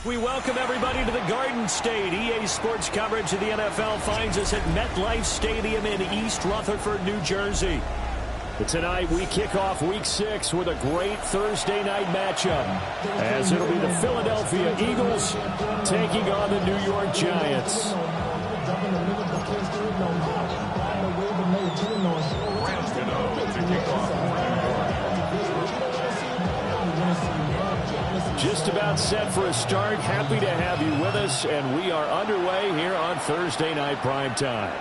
We welcome everybody to the Garden State. EA Sports coverage of the NFL finds us at MetLife Stadium in East Rutherford, New Jersey. But tonight we kick off Week 6 with a great Thursday night matchup, as it'll be the Philadelphia Eagles taking on the New York Giants. Just about set for a start. Happy to have you with us, and we are underway here on Thursday Night Primetime.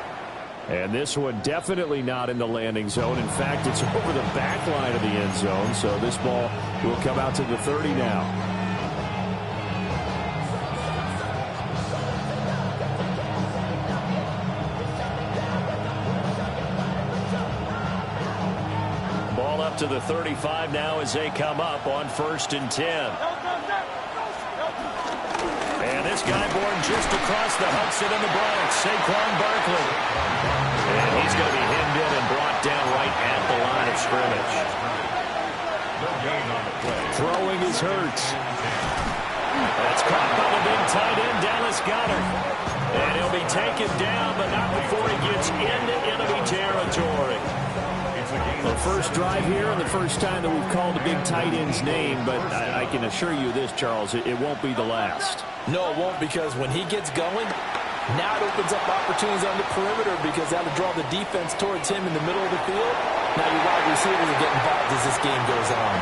And this one definitely not in the landing zone. In fact, it's over the back line of the end zone, so this ball will come out to the 30 now. Ball up to the 35 now as they come up on 1st and 10. And this guy born just across the Hudson in the Bronx, Saquon Barkley. And he's going to be hemmed in and brought down right at the line of scrimmage. Throwing is Hurts. That's caught by the big tight end, Dallas Goedert. And he'll be taken down, but not before he gets into enemy territory. The first drive here and the first time that we've called the big tight end's name, but I can assure you this, Charles, it won't be the last. No, it won't, because when he gets going, now it opens up opportunities on the perimeter because that'll draw the defense towards him in the middle of the field. Now your wide receivers will get involved as this game goes on.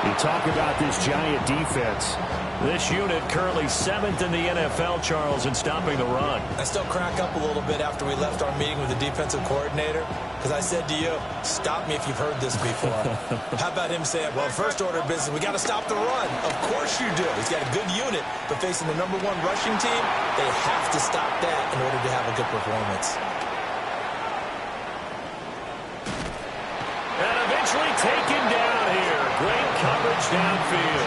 You talk about this Giant defense. This unit currently 7th in the NFL, Charles, in stopping the run. I still crack up a little bit after we left our meeting with the defensive coordinator, because I said to you, stop me if you've heard this before. How about him saying, well, first order of business, we got to stop the run. Of course you do. He's got a good unit, but facing the #1 rushing team, they have to stop that in order to have a good performance. And eventually taken down here. Great coverage downfield.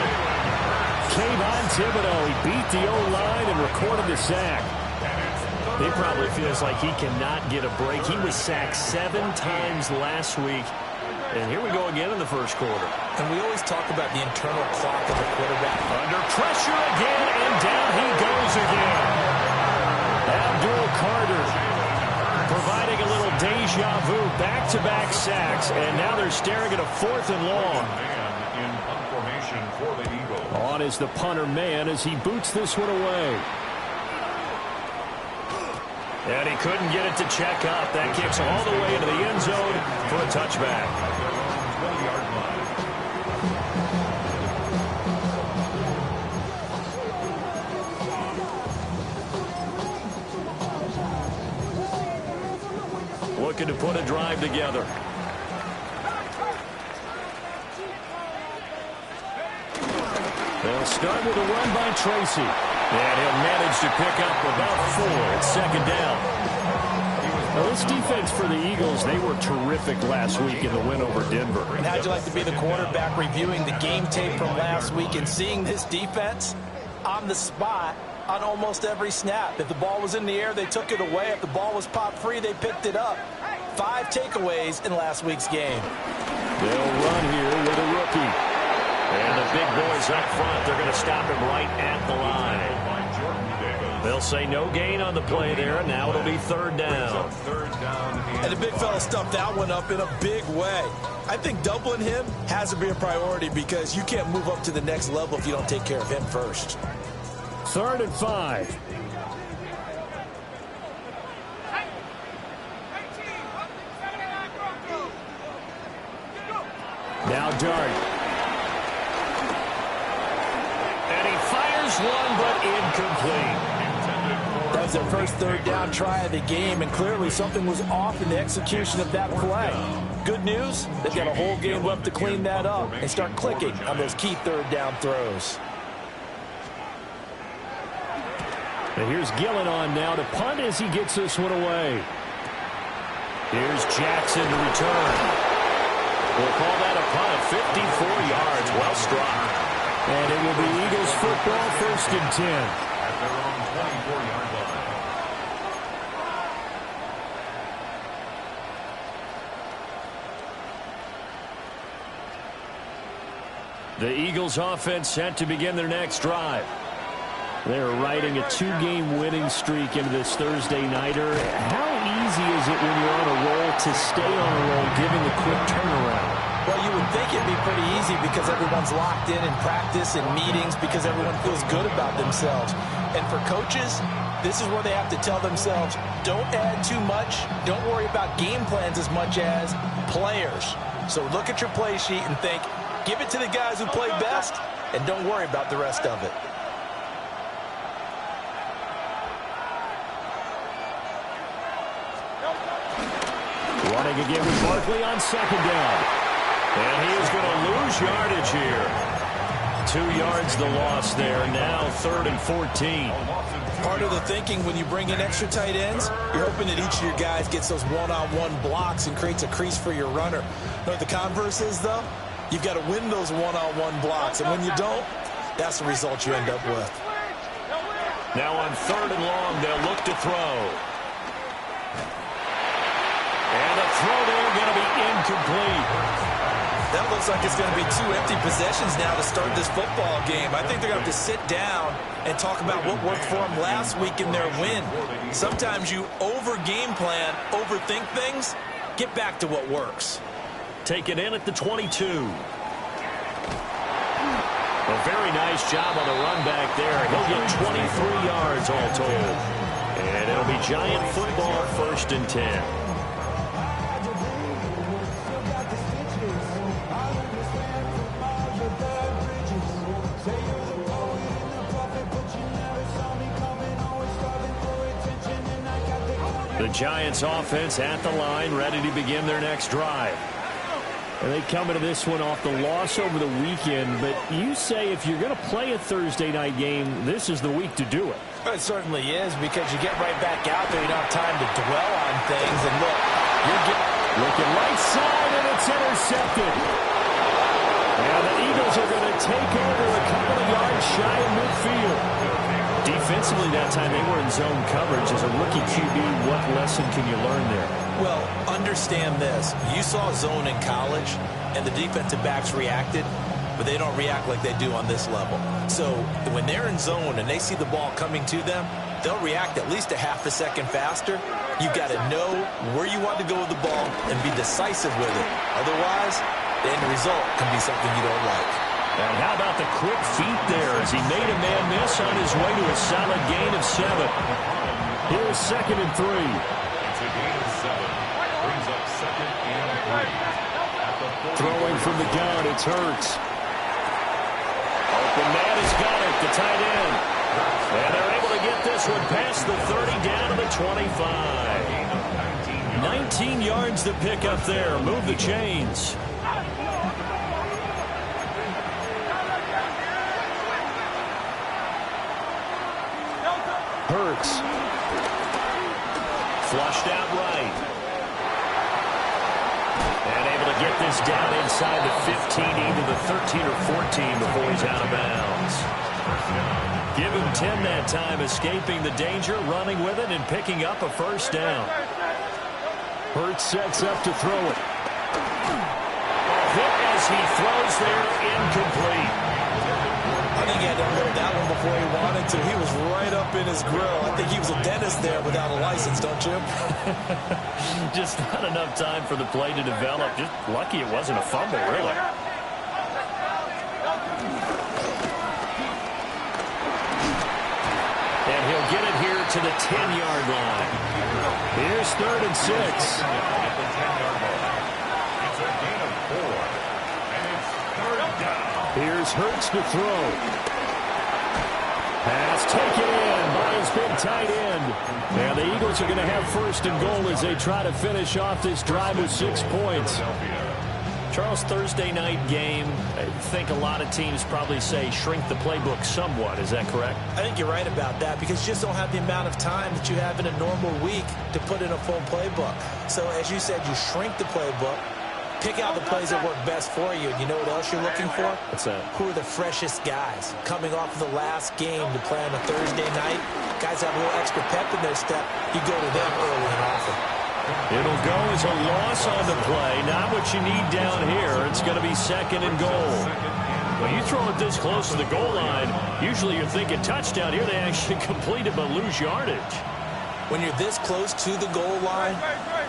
Kayvon Thibodeau, he beat the O-line and recorded the sack. He probably feels like he cannot get a break. He was sacked 7 times last week. And here we go again in the first quarter. And we always talk about the internal clock of the quarterback. Under pressure again, and down he goes again. Abdul Carter providing a little deja vu, back-to-back sacks, and now they're staring at a 4th and long. On is the punter man as he boots this one away. And he couldn't get it to check up. That kicks all the way into the end zone for a touchback. Looking to put a drive together. They'll start with a run by Tracy. And he'll manage to pick up about 4 at second down. Now, this defense for the Eagles, they were terrific last week in the win over Denver. And how'd you like to be the quarterback reviewing the game tape from last week and seeing this defense on the spot on almost every snap? If the ball was in the air, they took it away. If the ball was popped free, they picked it up. 5 takeaways in last week's game. They'll run here with a rookie. And the big boys up front, they're going to stop him right at the line. They'll say no gain on the play there. Now it'll be third down. And the big fella stuffed that one up in a big way. I think doubling him has to be a priority because you can't move up to the next level if you don't take care of him first. 3rd and 5. Now Dart. And he fires one, but incomplete. That was their first third down try of the game, and clearly something was off in the execution of that play. Good news, they've got a whole game left to clean that up and start clicking on those key third down throws. And here's Gillen on now to punt as he gets this one away. Here's Jackson to return. We'll call that a punt of 54 yards. Well struck. And it will be Eagles football, 1st and 10. At their own 24-yard line. The Eagles offense set to begin their next drive. They're riding a 2-game winning streak into this Thursday nighter. How easy is it when you're on a roll to stay on a roll, given the quick turnaround? Well, you would think it'd be pretty easy because everyone's locked in practice and meetings because everyone feels good about themselves. And for coaches, this is where they have to tell themselves, don't add too much. Don't worry about game plans as much as players. So look at your play sheet and think, give it to the guys who play best, and don't worry about the rest of it. Running again with Barkley on second down. And he is going to lose yardage here. 2 yards the loss there. Now 3rd and 14. Part of the thinking when you bring in extra tight ends, you're hoping that each of your guys gets those one-on-one blocks and creates a crease for your runner. You know what the converse is, though? You've got to win those one-on-one blocks. And when you don't, that's the result you end up with. Now on 3rd and long, they'll look to throw. And the throw there going to be incomplete. That looks like it's going to be 2 empty possessions now to start this football game. I think they're going to have to sit down and talk about what worked for them last week in their win. Sometimes you over-game plan, overthink things. Get back to what works. Take it in at the 22. A very nice job on the run back there. He'll get 23 yards all told. And it'll be Giant football, 1st and 10. The Giants offense at the line, ready to begin their next drive. And they come into this one off the loss over the weekend, but you say if you're going to play a Thursday night game, this is the week to do it. It certainly is, because you get right back out there. You don't have time to dwell on things. And look, looking right side, and it's intercepted. And the Eagles are going to take over a couple of yards shy of midfield. Defensively that time they were in zone coverage. As a rookie QB, what lesson can you learn there? Well, understand this. You saw zone in college, and the defensive backs reacted, but they don't react like they do on this level. So when they're in zone and they see the ball coming to them, they'll react at least a half a second faster. You've got to know where you want to go with the ball and be decisive with it. Otherwise, the end result can be something you don't like. And how about the quick feet there as he made a man miss on his way to a solid gain of 7. Here's 2nd and 3. It's a gain of 7. Brings up 2nd and 3. Throwing from the gun, it's Hurts. Open man has got it, the tight end. And they're able to get this one past the 30 down to the 25. 19 yards to pick up there. Move the chains. Hurts. Flushed out right. And able to get this down inside the 15, either the 13 or 14 before he's out of bounds. Give him 10 that time, escaping the danger, running with it, and picking up a first down. Hurts sets up to throw it. Hit as he throws there, incomplete. I think he had to unload that one before he wanted to. He was right up in his grill. I think he was a dentist there without a license, don't you? Just not enough time for the play to develop. Just lucky it wasn't a fumble, really. And he'll get it here to the 10-yard line. Here's 3rd and 6. At the 10-yard line. It's a gain of 4. And it's 3rd down. Here's Hurts to throw. Pass taken in by his big tight end. And the Eagles are going to have 1st and goal as they try to finish off this drive with 6 points. Charles, Thursday night game, I think a lot of teams probably say shrink the playbook somewhat. Is that correct? I think you're right about that because you just don't have the amount of time that you have in a normal week to put in a full playbook. So, as you said, you shrink the playbook, pick out the plays that work best for you. And you know what else you're looking for? What's that? Who are the freshest guys coming off of the last game to play on a Thursday night? Guys have a little extra pep in their step. You go to them early and often. It'll go as a loss on the play. Not what you need down here. It's going to be 2nd and goal. When you throw it this close to the goal line, usually you're thinking touchdown. Here they actually completed but lose yardage. When you're this close to the goal line,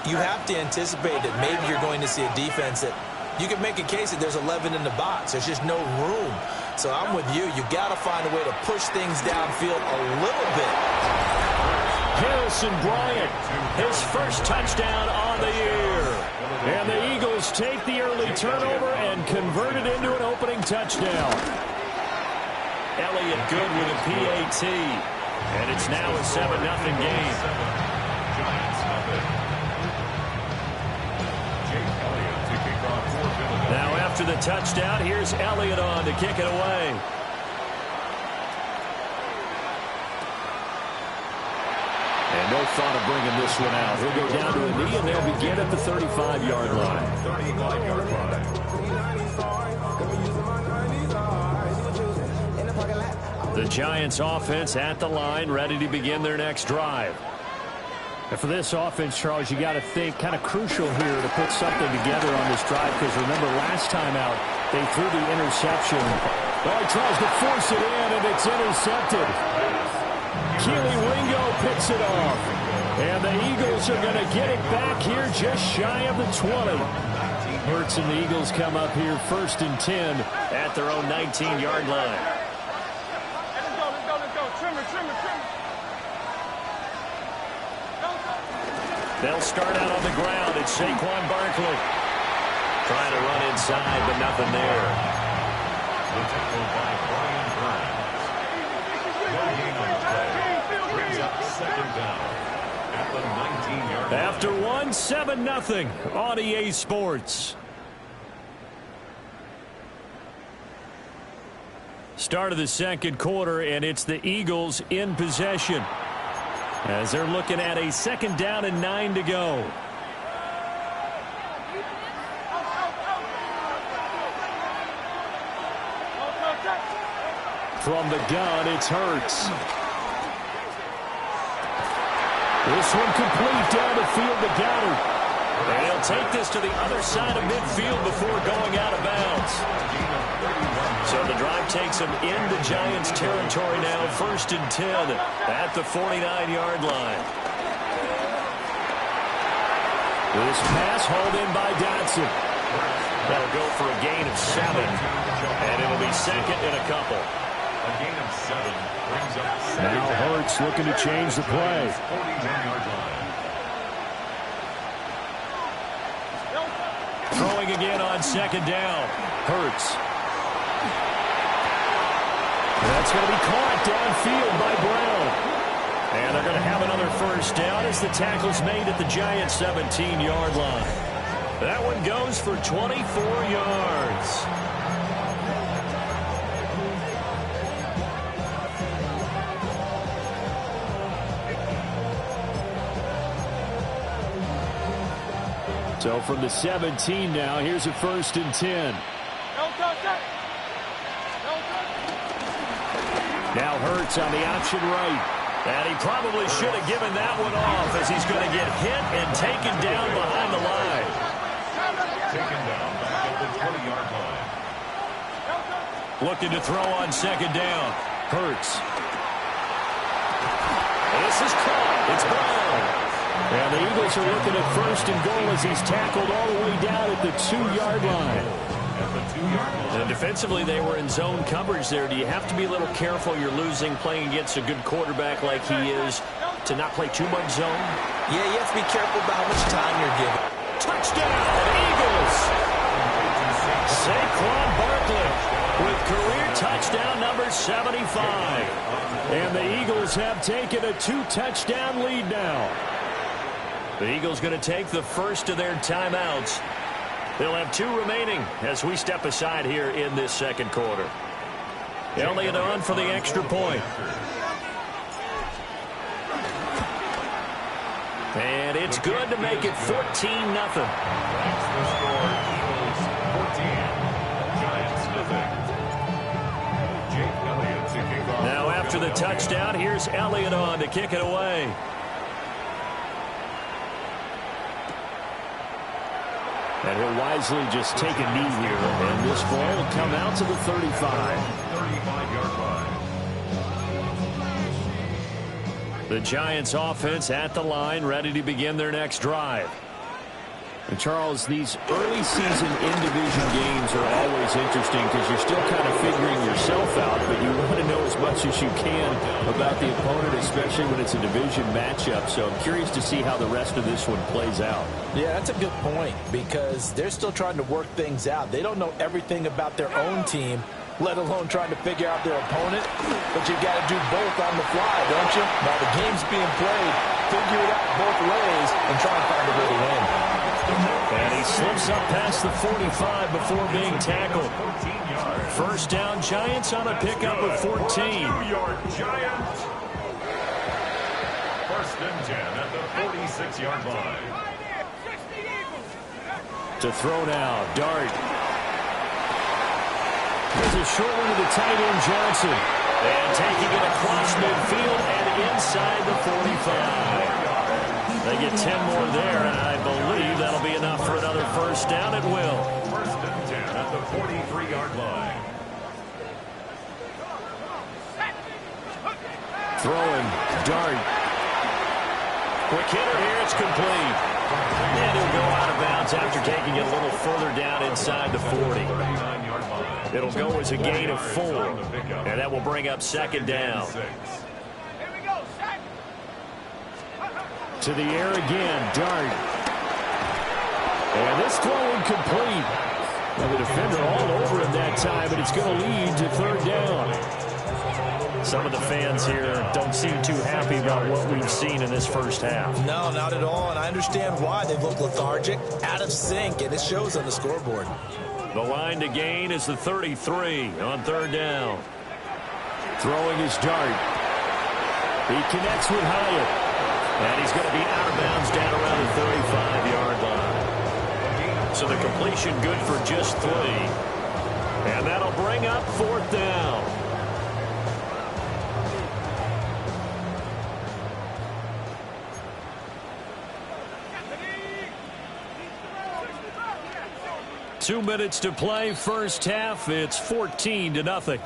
you have to anticipate that maybe you're going to see a defense that you can make a case that there's 11 in the box. There's just no room. So I'm with you. You got to find a way to push things downfield a little bit. Harrison Bryant, his first touchdown on the year. And the Eagles take the early turnover and convert it into an opening touchdown. Elliott good with a PAT. And it's now a 7-0 game. Giants nothing. Jake Elliott to kick off for Philadelphia. Now after the touchdown, here's Elliott on to kick it away. And no thought of bringing this one out. He'll go down to a knee, and they'll begin at the 35-yard line. 35-yard line. The Giants offense at the line, ready to begin their next drive. And for this offense, Charles, you got to think kind of crucial here to put something together on this drive, because remember last time out, they threw the interception. Well, he tries to force it in, and it's intercepted. Keely Ringo picks it off. And the Eagles are going to get it back here just shy of the 20. Hurts and the Eagles come up here 1st and 10 at their own 19-yard line. They'll start out on the ground. It's Saquon Barkley. Trying to run inside, but nothing there. The tackle by Brian Burns. No gain on the play. Brings up 2nd down at the 19-yard line. After 7-0 on EA Sports. Start of the 2nd quarter, and it's the Eagles in possession, as they're looking at a 2nd down and 9 to go. From the gun, it's Hurts. This one complete down the field to Goddard. And he'll take this to the other side of midfield before going out of bounds. So the drive takes him into Giants territory now, 1st and 10 at the 49-yard line. This pass hauled in by Dotson. That'll go for a gain of 7, and it'll be 2nd and a couple. A gain of 7 brings up second Now down. Hurts looking to change the play. 41-yard line. Throwing again on second down. Hurts. That's going to be caught downfield by Brown. And they're going to have another first down as the tackle's made at the Giants' 17-yard line. That one goes for 24 yards. So from the 17 now, here's a 1st and 10. Now Hurts on the option right. And he probably should have given that one off as he's going to get hit and taken down behind the line. Taken down back at the 20-yard line. Looking to throw on second down. Hurts. This is caught. It's Brown. And the Eagles are looking at 1st and goal as he's tackled all the way down at the 2-yard line. And defensively, they were in zone coverage there. Do you have to be a little careful? You're losing playing against a good quarterback like he is to not play too much zone? Yeah, you have to be careful about how much time you're given. Touchdown, Eagles! Saquon Barkley with career touchdown number 75. And the Eagles have taken a 2-touchdown lead now. The Eagles going to take the first of their timeouts. They'll have 2 remaining as we step aside here in this second quarter. Elliott on for the extra point. And it's good to make it 14-0. That's the score. Eagles 14. Giants nothing. Jake Elliott to kick off. Now after the touchdown, here's Elliott on to kick it away. And he'll wisely just take a knee here. And this ball will come out to the 35. 35-yard line. The Giants offense at the line, ready to begin their next drive. And Charles, these early season in-division games are always interesting because you're still kind of figuring yourself out, but you want to know as much as you can about the opponent, especially when it's a division matchup. So I'm curious to see how the rest of this one plays out. Yeah, that's a good point because they're still trying to work things out. They don't know everything about their own team, let alone trying to figure out their opponent. But you've got to do both on the fly, don't you? While the game's being played, figure it out both ways and try and find a way to win. And he slips up past the 45 before being tackled. First down, Giants on a pickup of 14. 2-yard Giants. 1st and 10 at the 46-yard line. To throw now, Dart. There's a short one to the tight end, Johnson. And taking it across midfield and inside the 45. They get 10 more there, and I believe that'll be enough for another first down. It will. 1st and 10 at the 43-yard line. Throwing, Dart. Quick hitter here, it's complete. And he'll go out of bounds after taking it a little further down inside the 40. 39-yard line. It'll go as a gain of 4, and that will bring up second down. To the air again, Dart. And this throw incomplete. Well, the defender all over him that time, but it's going to lead to 3rd down. Some of the fans here don't seem too happy about what we've seen in this first half. No, not at all, and I understand why. They look lethargic, out of sync, and it shows on the scoreboard. The line to gain is the 33 on 3rd down. Throwing his Dart. He connects with Hyatt. And he's going to be out of bounds down around the 35-yard line. So the completion good for just 3. And that'll bring up 4th down. Two minutes to play, first half. It's 14-0.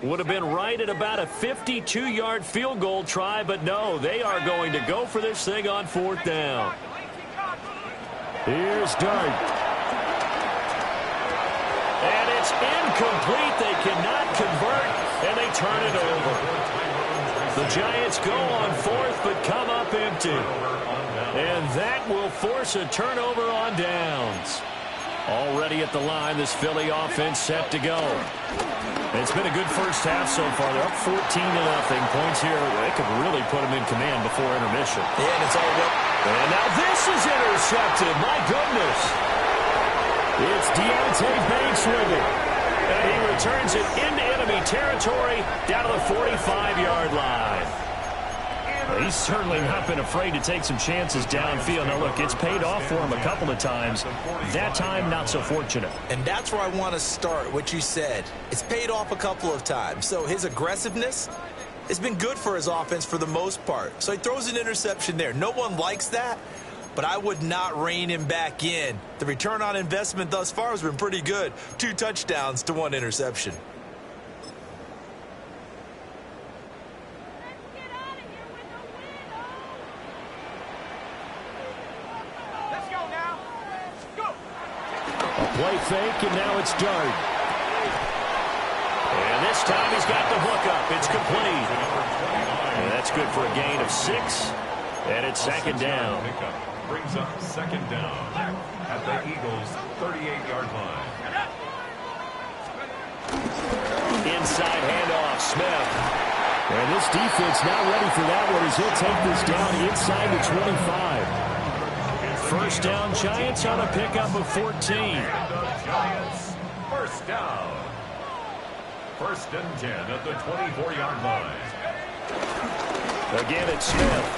Would have been right at about a 52-yard field goal try, but no, they are going to go for this thing on 4th down. Here's Dart. And it's incomplete. They cannot convert, and they turn it over. The Giants go on 4th, but come up empty. And that will force a turnover on downs. Already at the line, this Philly offense set to go. It's been a good first half so far. They're up 14-0. Points here. They could really put them in command before intermission. Yeah, and it's all good. And now this is intercepted. My goodness. It's Deontay Banks with it. And he returns it into enemy territory down to the 45-yard line. He's certainly not been afraid to take some chances downfield. Now, look, it's paid off for him a couple of times. That time, not so fortunate. And that's where I want to start, what you said. It's paid off a couple of times. So his aggressiveness has been good for his offense for the most part. So he throws an interception there. No one likes that, but I would not rein him back in. The return on investment thus far has been pretty good. 2 touchdowns to 1 interception. Play fake, and now it's Dart. And this time he's got the hook up. It's complete. And that's good for a gain of 6. And it's 2nd down. Brings up 2nd down at the Eagles' 38-yard line. Inside handoff, Smith. And this defense now ready for that one as he'll take this down inside the 25. First down, Giants on a pickup of 14. Giants, first down. 1st and 10 at the 24-yard line. Again, it's Smith.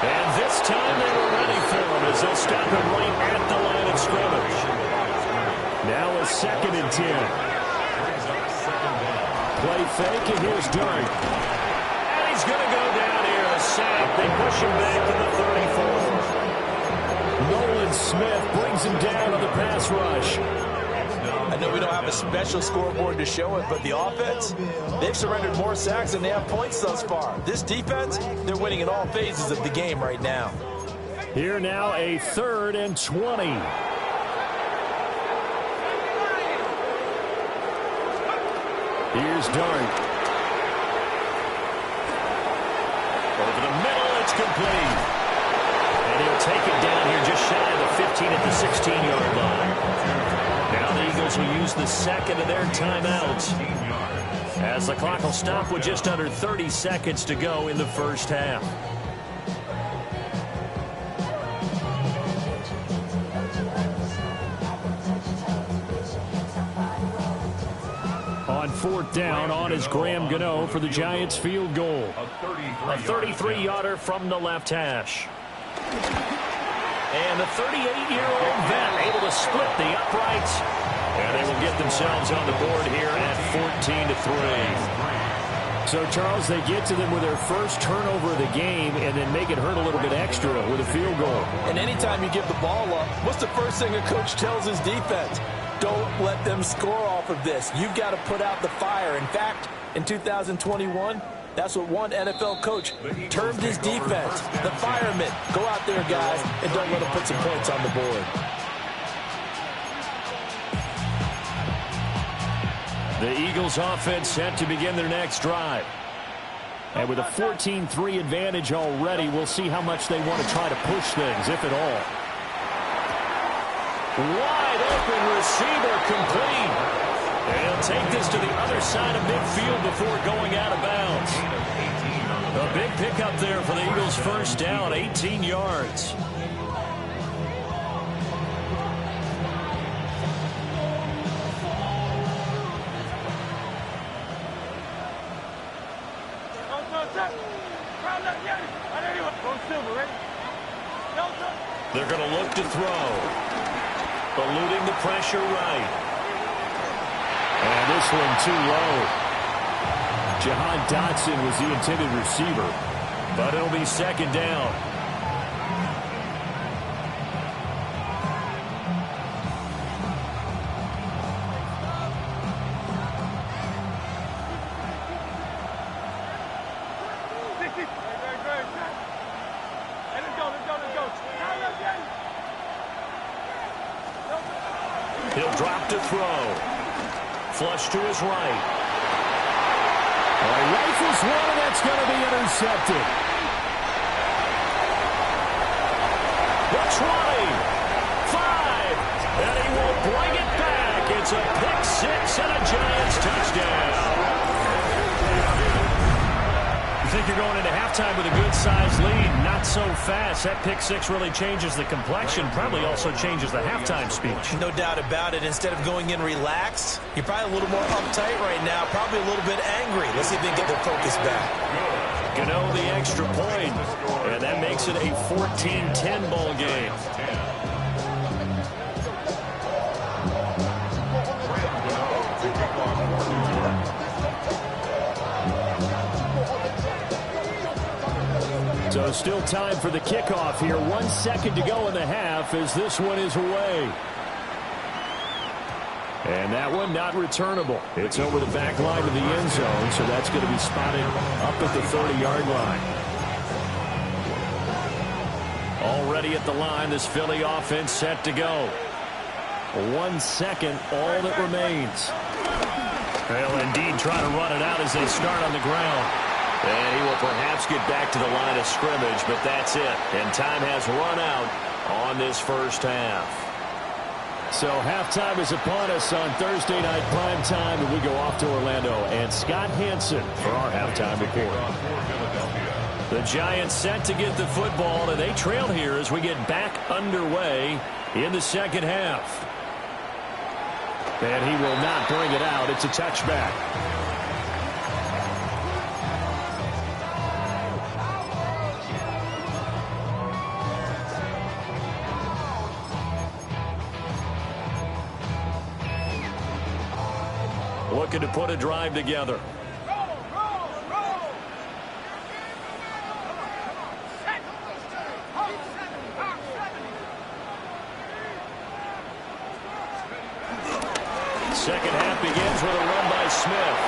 And this time they were ready for him as they'll stop him right at the line of scrimmage. Now a 2nd and 10. Play fake, and here's Dart. And he's going to go down here, a sack. They push him back to the 34. Nolan Smith brings him down on the pass rush. I know we don't have a special scoreboard to show it, but the offense, they've surrendered more sacks than they have points thus far. This defense, they're winning in all phases of the game right now. Here now a 3rd and 20. Here's Dart. Over the middle, it's complete. And he'll take it down here just shy of the 15 at the 16-yard line. Now the Eagles will use the 2nd of their timeouts as the clock will stop with just under 30 seconds to go in the first half. On 4th down, on is Graham Gano for the Giants field goal. A 33-yarder from the left hash. And the 38-year-old vet able to split the uprights. And they will get themselves on the board here at 14-3. So, Charles, they get to them with their first turnover of the game and then make it hurt a little bit extra with a field goal. And anytime you give the ball up, what's the first thing a coach tells his defense? Don't let them score off of this. You've got to put out the fire. In fact, in 2021, that's what one NFL coach termed his defense. The firemen. Go out there, guys, and don't let them put some points on the board. The Eagles offense set to begin their next drive. And with a 14-3 advantage already, we'll see how much they want to try to push things, if at all. Wide open receiver complete. And he'll take this to the other side of midfield before going out of bounds. A big pickup there for the Eagles' first down, 18 yards. They're going to look to throw. Eluding the pressure right. And this one too low. Jahan Dotson was the intended receiver, but it'll be 2nd down. He'll drop to throw. Flush to his right. Rifles one, and that's going to be intercepted. The 20, 5, and he will bring it back. It's a pick six and a Giants touchdown. You think you're going into halftime with a good-sized lead, not so fast. That pick six really changes the complexion, probably also changes the halftime speech. No doubt about it. Instead of going in relaxed, you're probably a little more uptight right now, probably a little bit angry. Let's see if they can get their focus back. Gano the extra point, and that makes it a 14-10 ball game. So still time for the kickoff here. 1 second to go in the half as this one is away. And that one not returnable. It's over the back line of the end zone, so that's going to be spotted up at the 30-yard line. Already at the line, this Philly offense set to go. 1 second, all that remains. They'll indeed try to run it out as they start on the ground. And he will perhaps get back to the line of scrimmage, but that's it. And time has run out on this first half. So halftime is upon us on Thursday night prime time, and we go off to Orlando. And Scott Hansen for our halftime report. The Giants set to get the football, and they trail here as we get back underway in the second half. And he will not bring it out. It's a touchback. Looking to put a drive together. Second half begins with a run by Smith.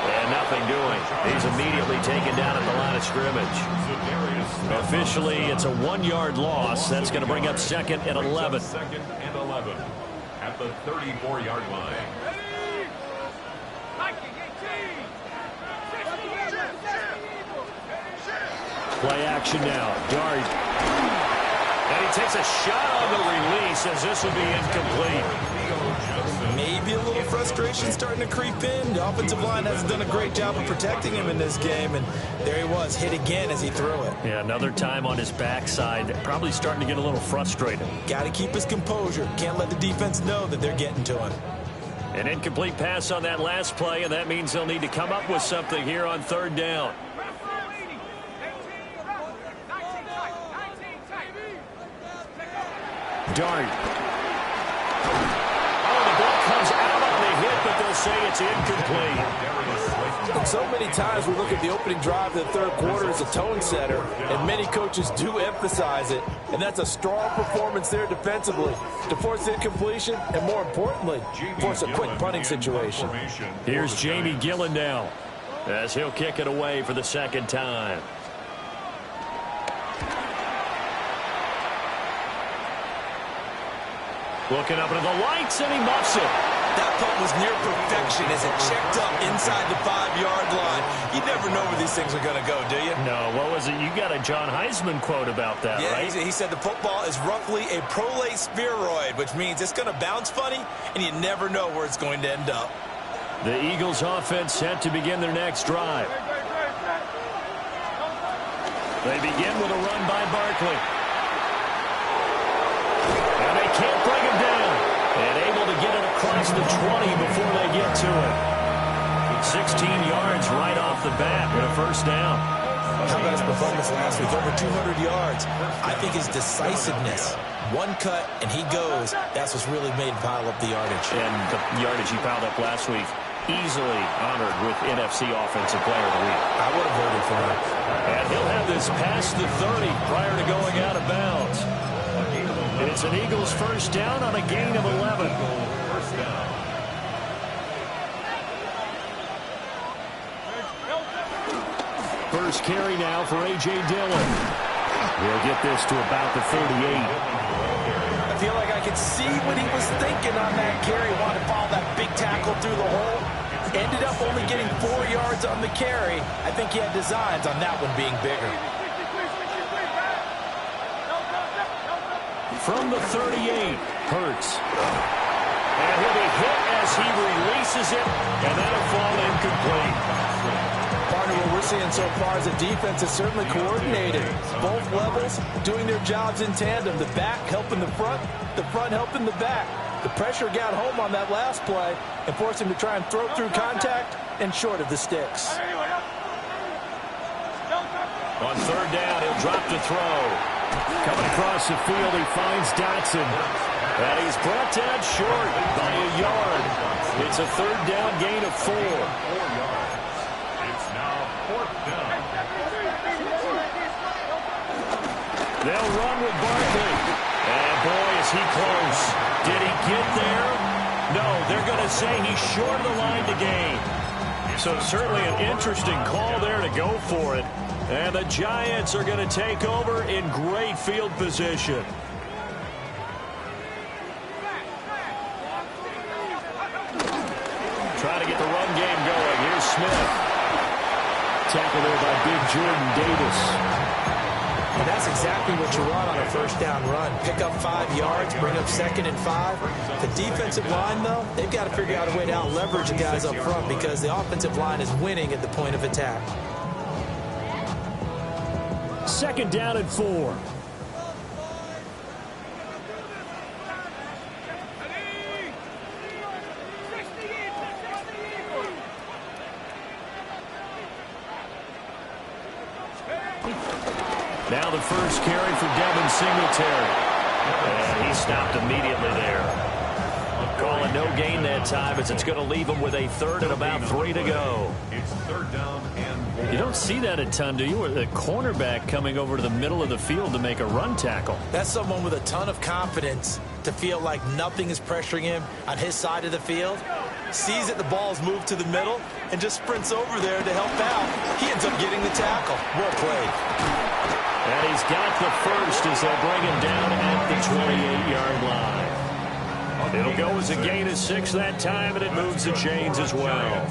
And nothing doing. He's immediately taken down at the line of scrimmage. Officially, it's a 1-yard loss. That's going to bring up second and 11. Second and 11 at the 34-yard line. Play action now. Dart. And he takes a shot on the release as this will be incomplete. Maybe a little frustration starting to creep in. The offensive line hasn't done a great job of protecting him in this game, and there he was, hit again as he threw it. Yeah, another time on his backside. Probably starting to get a little frustrated. Got to keep his composure. Can't let the defense know that they're getting to him. An incomplete pass on that last play, and that means they'll need to come up with something here on third down. Dart. Oh, the ball comes out on the hit, but they'll say it's incomplete. And so many times we look at the opening drive of the third quarter as a tone setter, and many coaches do emphasize it, and that's a strong performance there defensively to force incompletion and, more importantly, force a quick punting situation. Here's Jamie Gillen now as he'll kick it away for the second time. Looking up into the lights, and he muffs it. That punt was near perfection as it checked up inside the 5-yard line. You never know where these things are going to go, do you? No, what was it? You got a John Heisman quote about that, right? Yeah, he said the football is roughly a prolate spheroid, which means it's going to bounce funny, and you never know where it's going to end up. The Eagles offense set to begin their next drive. They begin with a run by Barkley. And they can't bring him down. And able to get it across the 20 before they get to it. 16 yards right off the bat and a first down. How about his performance last week? Over 200 yards. I think his decisiveness, one cut and he goes, that's what's really made him pile up the yardage. And the yardage he piled up last week, easily honored with NFC Offensive Player of the Week. I would have voted for him. And he'll have this past the 30 prior to going out of bounds. It's an Eagles first down on a gain of 11. First down. First carry now for A.J. Dillon. He'll get this to about the 38. I feel like I could see what he was thinking on that carry. Wanted to follow that big tackle through the hole. Ended up only getting 4 yards on the carry. I think he had designs on that one being bigger. From the 38, Hurts. And he'll be hit as he releases it, and that'll fall incomplete. Partner, what we're seeing so far is the defense is certainly coordinated. Both levels doing their jobs in tandem. The back helping the front helping the back. The pressure got home on that last play and forced him to try and throw through contact and short of the sticks. On third down, he'll drop to throw. Coming across the field, he finds Dotson. And he's brought down short by a yard. It's a third down gain of 4. 4 yards. It's now 4th down. They'll run with Barkley. And boy, is he close. Did he get there? No, they're going to say he's short of the line to gain. So certainly an interesting call there to go for it. And the Giants are going to take over in great field position. Trying to get the run game going. Here's Smith. Tackled there by big Jordan Davis. And that's exactly what you want on a first down run. Pick up 5 yards, bring up 2nd and 5. The defensive line, though, they've got to figure out a way to out-leverage the guys up front because the offensive line is winning at the point of attack. 2nd down and 4. Now the first carry for Devin Singletary. And he stopped immediately there. Call a no gain that time as it's going to leave him with a 3rd and about 3 to go. It's 3rd down and 4. You don't see that a ton, do you? Or the cornerback coming over to the middle of the field to make a run tackle. That's someone with a ton of confidence to feel like nothing is pressuring him on his side of the field. Sees that the ball's moved to the middle and just sprints over there to help out. He ends up getting the tackle. Well played. And he's got the first as they'll bring him down at the 28-yard line. It'll go as a gain of 6 that time, and it moves the chains as well.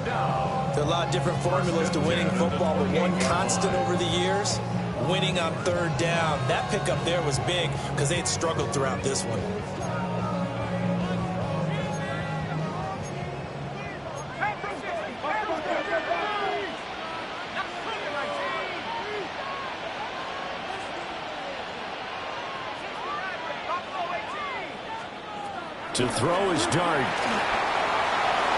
There are a lot of different formulas to winning football, but one constant over the years, winning on 3rd down. That pickup there was big because they had struggled throughout this one. To throw his dart.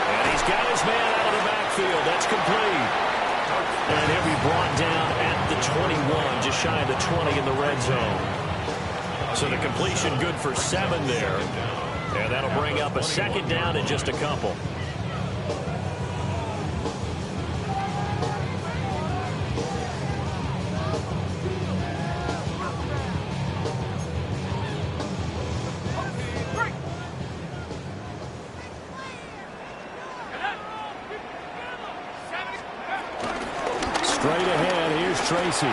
And he's got his man out of the backfield. That's complete. And he'll be brought down at the 21, just shy of the 20 in the red zone. So the completion good for 7 there. And that'll bring up a 2nd down and just a couple. Straight ahead, here's Tracy.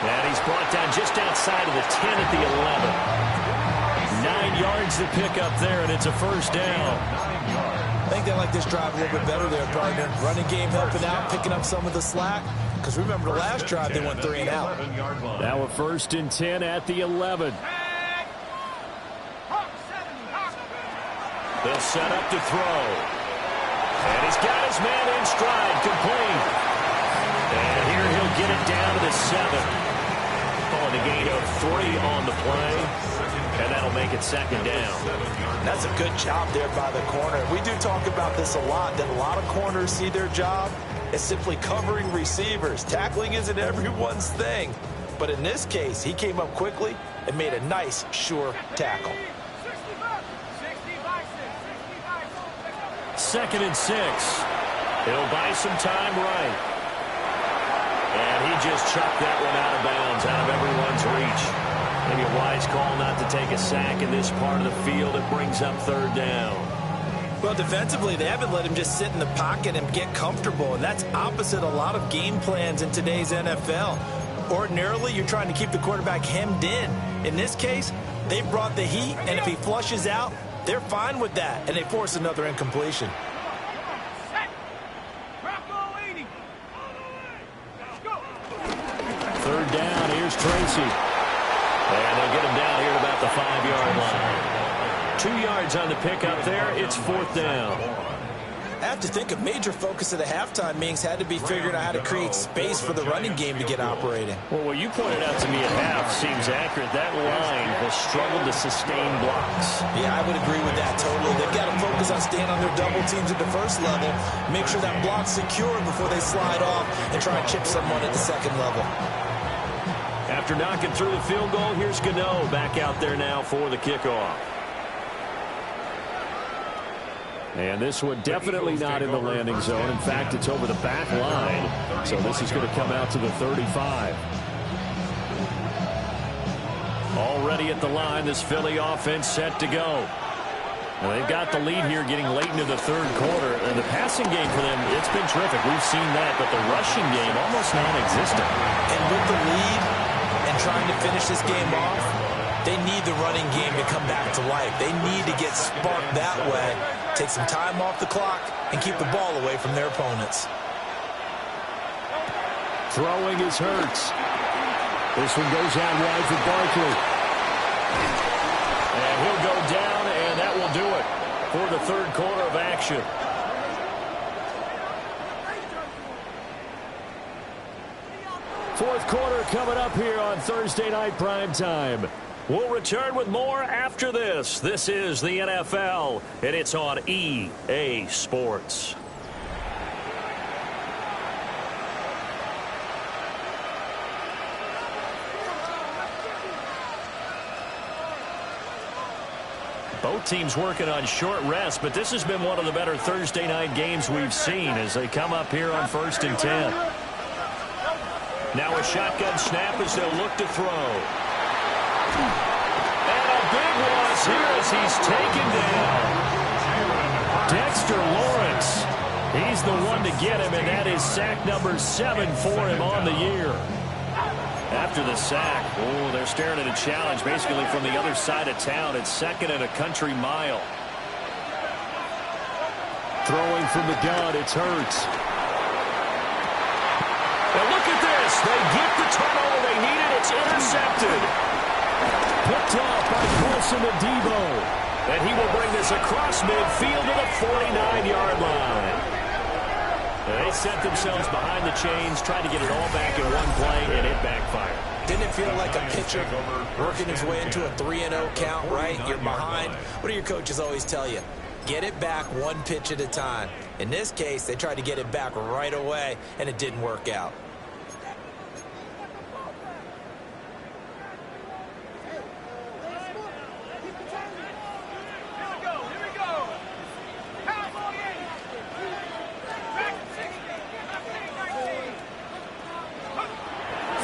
And he's brought down just outside of the 10 at the 11. 9 yards to pick up there, and it's a 1st down. I think they like this drive a little bit better there, partner. Running game helping out, picking up some of the slack. Because remember the last drive, they went 3 and out. Now a 1st and 10 at the 11. They'll set up to throw. And he's got his man in stride, complete. And here he'll get it down to the 7. Calling a gain of 3 on the play. And that'll make it 2nd down. That's a good job there by the corner. We do talk about this a lot, that a lot of corners see their job as simply covering receivers. Tackling isn't everyone's thing. But in this case, he came up quickly and made a nice, sure tackle. 2nd and 6. He'll buy some time right. And he just chucked that one out of bounds, out of everyone's reach. Maybe a wise call not to take a sack in this part of the field. It brings up 3rd down. Well, defensively, they haven't let him just sit in the pocket and get comfortable, and that's opposite a lot of game plans in today's NFL. Ordinarily, you're trying to keep the quarterback hemmed in. In this case, they brought the heat, and if he flushes out, they're fine with that, and they force another incompletion. Third down, here's Tracy. And they'll get him down here at about the 5-yard line. 2 yards on the pickup there. It's fourth down. I have to think a major focus of the halftime meetings had to be figuring out how to create space for the running game to get operating. Well, what you pointed out to me at half seems accurate. That line has struggled to sustain blocks. Yeah, I would agree with that totally. They've got to focus on staying on their double teams at the first level, make sure that block's secure before they slide off and try and chip someone at the second level. After knocking through the field goal, here's Gano back out there now for the kickoff. And this one definitely not in the landing zone. In fact, it's over the back line. So this is going to come out to the 35. Already at the line, this Philly offense set to go. Well, they've got the lead here getting late into the third quarter. And the passing game for them, it's been terrific. We've seen that, but the rushing game almost non-existent. And with the lead and trying to finish this game off, they need the running game to come back to life. They need to get sparked that way, take some time off the clock, and keep the ball away from their opponents. Throwing is Hurts. This one goes out wide for Barkley. And he'll go down, and that will do it for the third quarter of action. Fourth quarter coming up here on Thursday Night Primetime. We'll return with more after this. This is the NFL, and it's on EA Sports. Both teams working on short rest, but this has been one of the better Thursday night games we've seen as they come up here on 1st and 10. Now a shotgun snap as they'll look to throw. And a big loss here as he's taken down. Dexter Lawrence. He's the one to get him, and that is sack number 7 for him on the year. After the sack, oh, they're staring at a challenge basically from the other side of town. It's 2nd and a country mile. Throwing from the gun, it's Hurts. And look at this. They get the turnover they needed. It's intercepted. Picked off by Wilson Adebo. And he will bring this across midfield to the 49-yard line. And they set themselves behind the chains, tried to get it all back in one play, and it backfired. Didn't it feel like a pitcher working his way into a 3-0 count, right? You're behind. What do your coaches always tell you? Get it back one pitch at a time. In this case, they tried to get it back right away, and it didn't work out.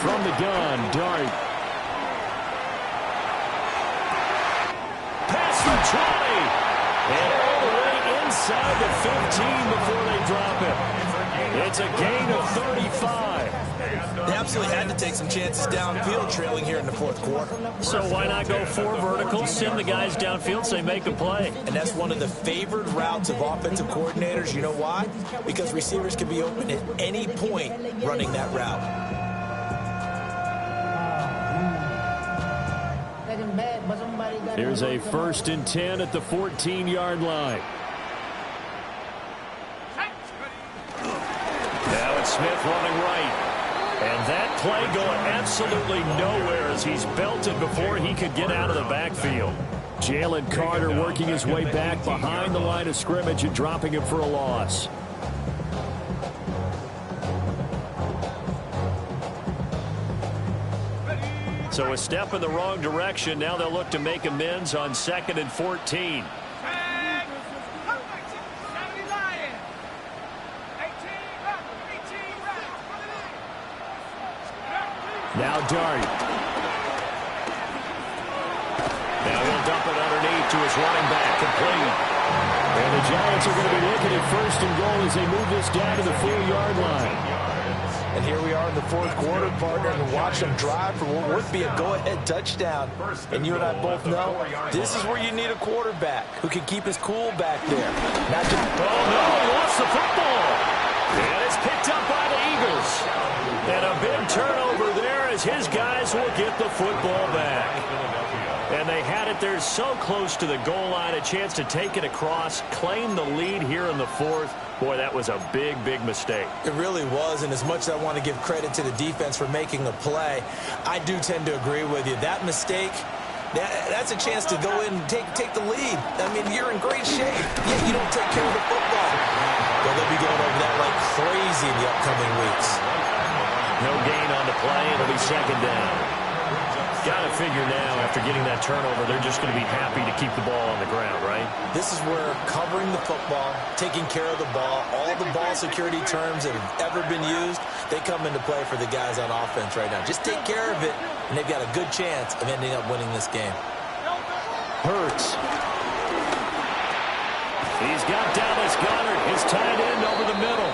From the gun, Dart. Pass for 20. And all the way inside the 15 before they drop it. It's a gain of 35. They absolutely had to take some chances downfield trailing here in the fourth quarter. So why not go 4 verticals, send the guys downfield, say make a play. And that's one of the favored routes of offensive coordinators. You know why? Because receivers can be open at any point running that route. Here's a 1st and 10 at the 14-yard line. Now it's Smith running right. And that play going absolutely nowhere as he's belted before he could get out of the backfield. Jalen Carter working his way back behind the line of scrimmage and dropping him for a loss. So a step in the wrong direction. Now they'll look to make amends on 2nd and 14. Now Dart. Now he'll dump it underneath to his running back, complete. And the Giants are going to be looking at 1st and goal as they move this down to the 4-yard line. And here we are in the fourth quarter, partner, and watch them drive for what would be a go-ahead touchdown. And you and I both know this is where you need a quarterback who can keep his cool back there. Not just, oh, no, he lost the football. And it's picked up by the Eagles. And a big turnover there as his guys will get the football back. And they had it there so close to the goal line, a chance to take it across, claim the lead here in the fourth. Boy, that was a big, big mistake. It really was, and as much as I want to give credit to the defense for making a play, I do tend to agree with you. That mistake, that's a chance to go in and take the lead. I mean, you're in great shape, yet you don't take care of the football. Well, they'll be going over that like crazy in the upcoming weeks. No gain on the play. It'll be second down. Got to figure now, after getting that turnover, they're just going to be happy to keep the ball on the ground, right? This is where covering the football, taking care of the ball, all the ball security terms that have ever been used, they come into play for the guys on offense right now. Just take care of it, and they've got a good chance of ending up winning this game. Hurts. He's got Dallas Goedert, his tight end, over the middle.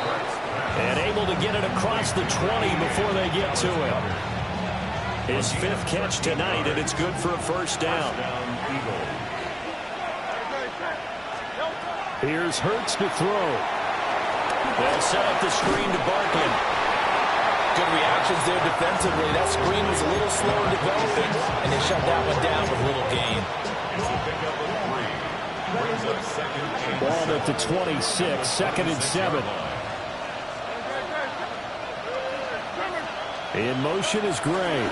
And able to get it across the 20 before they get to him. His fifth catch tonight, and it's good for a first down. Here's Hurts to throw. They'll set up the screen to Barkley. good reactions there defensively. That screen was a little slow in developing, and they shut that one down with little gain. Ball at the 26, second and 7. In motion is Gray.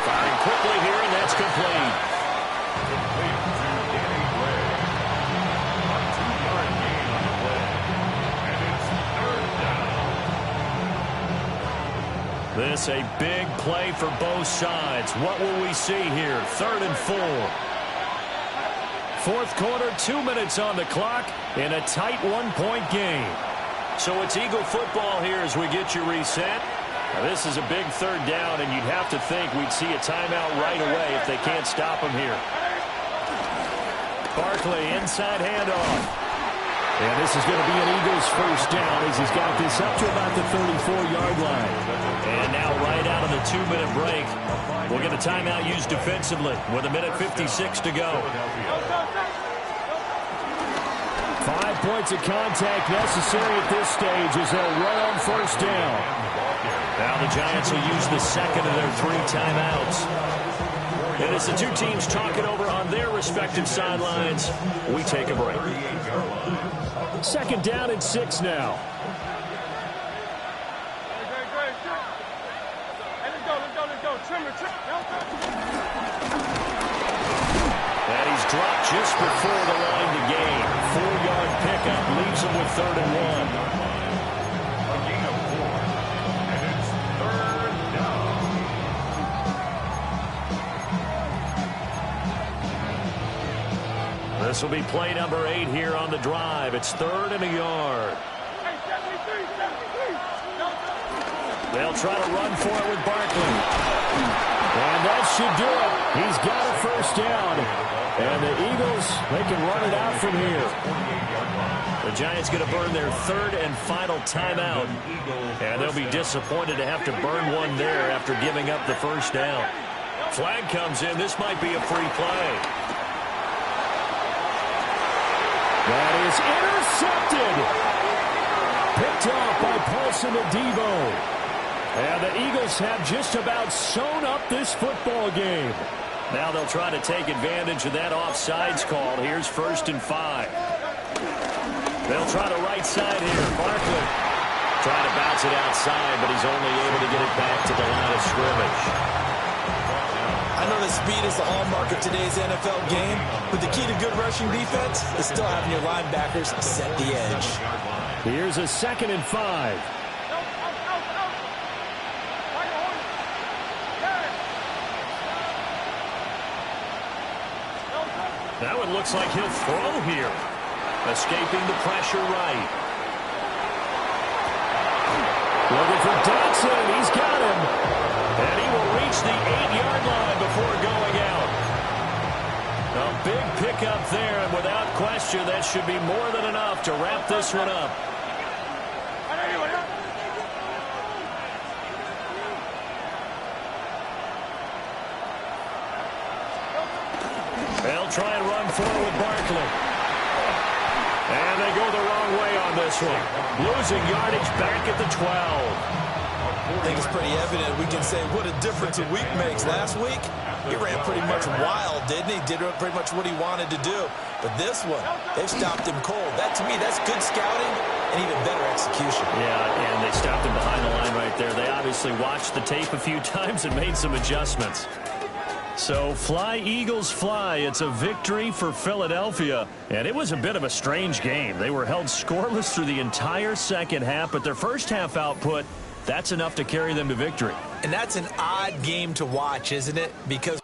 Firing quickly here, and that's complete. This a big play for both sides. What will we see here? 3rd and 4. Fourth quarter, 2 minutes on the clock in a tight one-point game. So it's Eagle football here as we get you reset. Now this is a big third down, and you'd have to think we'd see a timeout right away if they can't stop him here. Barkley, inside handoff. And this is going to be an Eagles first down as he's got this up to about the 34-yard line. And now right out of the 2-minute break, we'll get a timeout used defensively with 1:56 to go. 5 points of contact necessary at this stage as they'll run on first down. Now the Giants will use the second of their 3 timeouts. And as the two teams talk it over on their respective sidelines, we take a break. Second down and 6 now. And he's dropped just before the line to gain. 4-yard pickup leaves him with 3rd and 1. A gain of 4, and it's 3rd down. This will be play number 8 here on the drive. It's 3rd and a yard. They'll try to run for it with Barkley. And that should do it. He's got a first down. And the Eagles, they can run it out from here. The Giants going to burn their 3rd and final timeout. And they'll be disappointed to have to burn one there after giving up the first down. Flag comes in. This might be a free play. That is intercepted. Picked off by Paulson Adebo. And the Eagles have just about sewn up this football game. Now they'll try to take advantage of that offsides call. Here's 1st and 5. They'll try the right side here. Barkley trying to bounce it outside, but he's only able to get it back to the line of scrimmage. I know that speed is the hallmark of today's NFL game, but the key to good rushing defense is still having your linebackers set the edge. Here's a 2nd and 5. That one looks like he'll throw here. Escaping the pressure right. Looking for Dodson. He's got him. And he will reach the 8-yard line before going out. A big pickup there, and without question, that should be more than enough to wrap this one up. They'll try and run forward with Barkley. And they go the wrong way on this one. Losing yardage back at the 12. I think it's pretty evident we can say what a difference a week makes. Last week, he ran pretty much wild, didn't he? Did pretty much what he wanted to do. But this one, they've stopped him cold. That, to me, that's good scouting and even better execution. Yeah, and they stopped him behind the line right there. They obviously watched the tape a few times and made some adjustments. So fly, Eagles, fly. It's a victory for Philadelphia. And it was a bit of a strange game. They were held scoreless through the entire second half, but their first half output, that's enough to carry them to victory. And that's an odd game to watch, isn't it? Because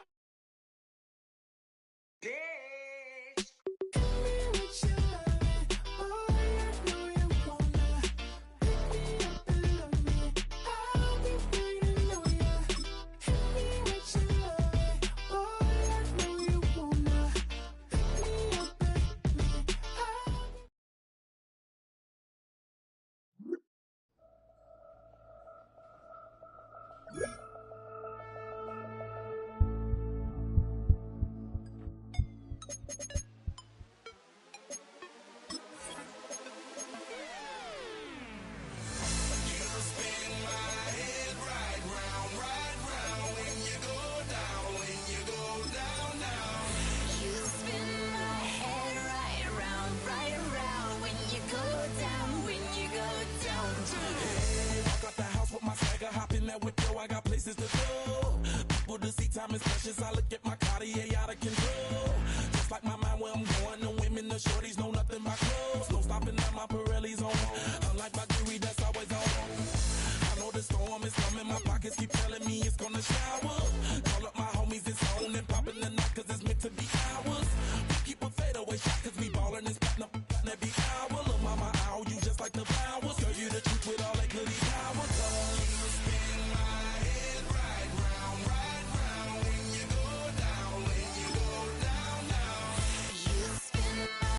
I got places to go. People to see, time is precious. I look at